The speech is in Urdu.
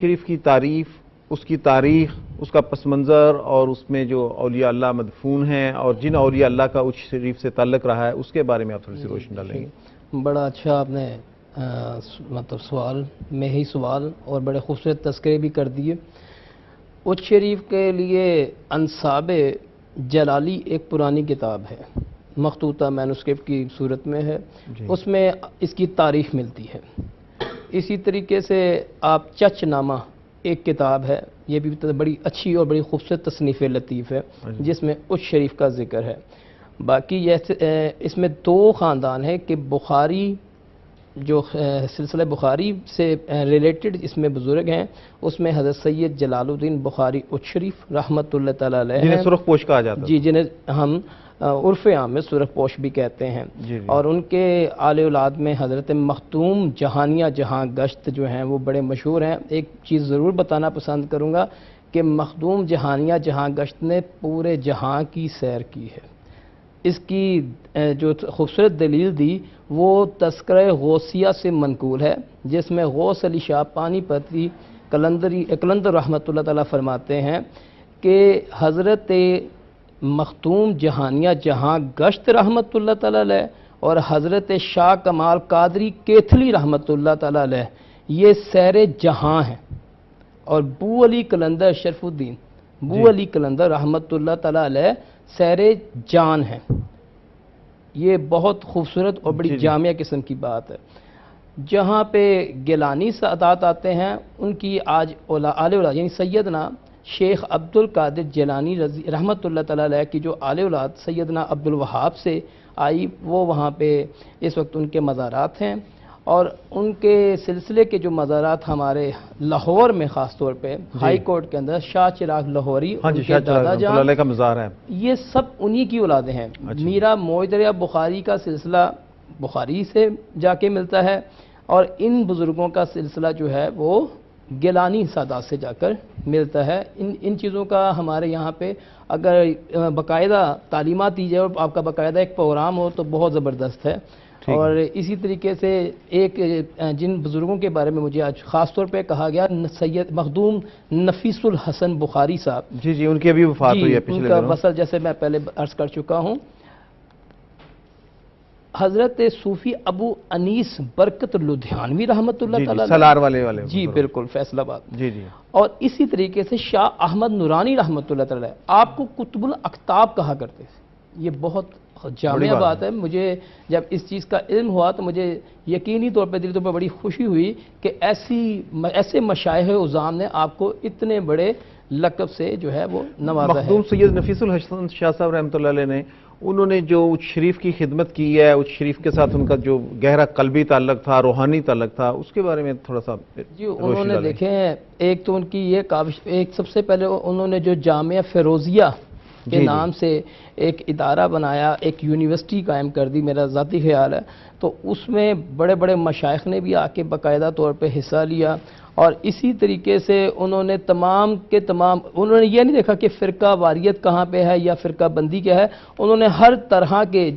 شریف کی تعریف، اس کی تاریخ، اس کا پس منظر اور اس میں جو اولیاء اللہ مدفون ہیں اور جن اولیاء اللہ کا اس شریف سے تعلق رہا ہے اس کے بارے میں آپ تھوڑی سی روشنی ڈالیں گے؟ بڑا اچھا آپ نے مطلب سوال میں ہی سوال اور بڑے خوبصورت تذکرے بھی کر دیے۔ اچ شریف کے لیے انصاب جلالی ایک پرانی کتاب ہے، مخطوطہ مینوسکرپٹ کی صورت میں ہے، اس میں اس کی تاریخ ملتی ہے۔ اسی طریقے سے آپ چچ نامہ ایک کتاب ہے، یہ بھی بڑی اچھی اور بڑی خوبصورت تصنیف لطیف ہے جس میں اچ شریف کا ذکر ہے۔ باقی اس میں دو خاندان ہیں کہ بخاری جو سلسلہ بخاری سے ریلیٹڈ اس میں بزرگ ہیں، اس میں حضرت سید جلال الدین بخاری اچ شریف رحمۃ اللہ تعالی علیہ جنہیں سرخ پوش کہا جاتا ہے، جی، جنہیں ہم عرف عام میں سرخ پوش بھی کہتے ہیں، اور ان کے آل اولاد میں حضرت مختوم جہانیہ جہاں گشت جو ہیں وہ بڑے مشہور ہیں۔ ایک چیز ضرور بتانا پسند کروں گا کہ مخدوم جہانیہ جہاں گشت نے پورے جہاں کی سیر کی ہے۔ اس کی جو خوبصورت دلیل دی وہ تذکرہ غوثیہ سے منقول ہے، جس میں غوث علی شاہ پانی پتی کلندر رحمۃ اللہ تعالیٰ فرماتے ہیں کہ حضرت مختوم جہانیہ جہاں گشت رحمۃ اللہ تعالیٰ علیہ اور حضرت شاہ کمال قادری کیتھلی رحمۃ اللہ تعالیٰ علیہ یہ سیر جہاں ہیں، اور بو علی کلندر شرف الدین بو علی کلندر رحمۃ اللہ تعالیٰ علیہ سیر جان ہیں۔ یہ بہت خوبصورت اور بڑی جامع قسم کی بات ہے۔ جہاں پہ گیلانی سادات آتے ہیں، ان کی آج آل اولاد یعنی سیدنا شیخ عبد القادر جیلانی رحمۃ اللہ تعالیٰ علیہ کی جو آل اولاد سیدنا عبد الوہاب سے آئی، وہ وہاں پہ اس وقت ان کے مزارات ہیں، اور ان کے سلسلے کے جو مزارات ہمارے لاہور میں خاص طور پہ ہائی کورٹ کے اندر شاہ چراغ لاہوری ان کے دادا جان کا مزار ہے، یہ سب انہی کی اولادیں ہیں۔ میرا موجدہ بخاری کا سلسلہ بخاری سے جا کے ملتا ہے، اور ان بزرگوں کا سلسلہ جو ہے وہ گیلانی سادات سے جا کر ملتا ہے۔ ان چیزوں کا ہمارے یہاں پہ اگر باقاعدہ تعلیمات دی جائے اور آپ کا باقاعدہ ایک پروگرام ہو تو بہت زبردست ہے۔ اور اسی طریقے سے ایک جن بزرگوں کے بارے میں مجھے آج خاص طور پہ کہا گیا، سید مخدوم نفیس الحسن بخاری صاحب، جی ان کی ابھی وفات ہوئی ہے پچھلے دنوں، ان کا وصل جیسے میں پہلے عرض کر چکا ہوں۔ حضرت صوفی ابو انیس برکت لدھیانوی رحمۃ اللہ تعالیٰ سلار والے جی بالکل فیصل آباد، جی اور اسی طریقے سے شاہ احمد نورانی رحمۃ اللہ تعالیٰ آپ کو قطب الاقطاب کہا کرتے تھے۔ یہ بہت جامع بات ہے۔ مجھے جب اس چیز کا علم ہوا تو مجھے یقینی طور پہ دلی طور پہ بڑی خوشی ہوئی کہ ایسے مشائخ عظام نے آپ کو اتنے بڑے لقب سے جو ہے وہ نوازا ہے۔ مخدوم سید نفیس الحسن شاہ صاحب رحمۃ اللہ علیہ نے انہوں نے جو اچ شریف کی خدمت کی ہے، اچ شریف کے ساتھ ان کا جو گہرا قلبی تعلق تھا، روحانی تعلق تھا، اس کے بارے میں تھوڑا سا جی انہوں نے دیکھیں، ایک تو ان کی یہ کاوش، ایک سب سے پہلے انہوں نے جو جامعہ فیروزیہ کے نام سے ایک ادارہ بنایا، ایک یونیورسٹی قائم کر دی، میرا ذاتی خیال ہے، تو اس میں بڑے بڑے مشائخ نے بھی آ کے باقاعدہ طور پہ حصہ لیا، اور اسی طریقے سے انہوں نے تمام کے تمام، انہوں نے یہ نہیں دیکھا کہ فرقہ واریت کہاں پہ ہے یا فرقہ بندی کیا ہے، انہوں نے ہر طرح کے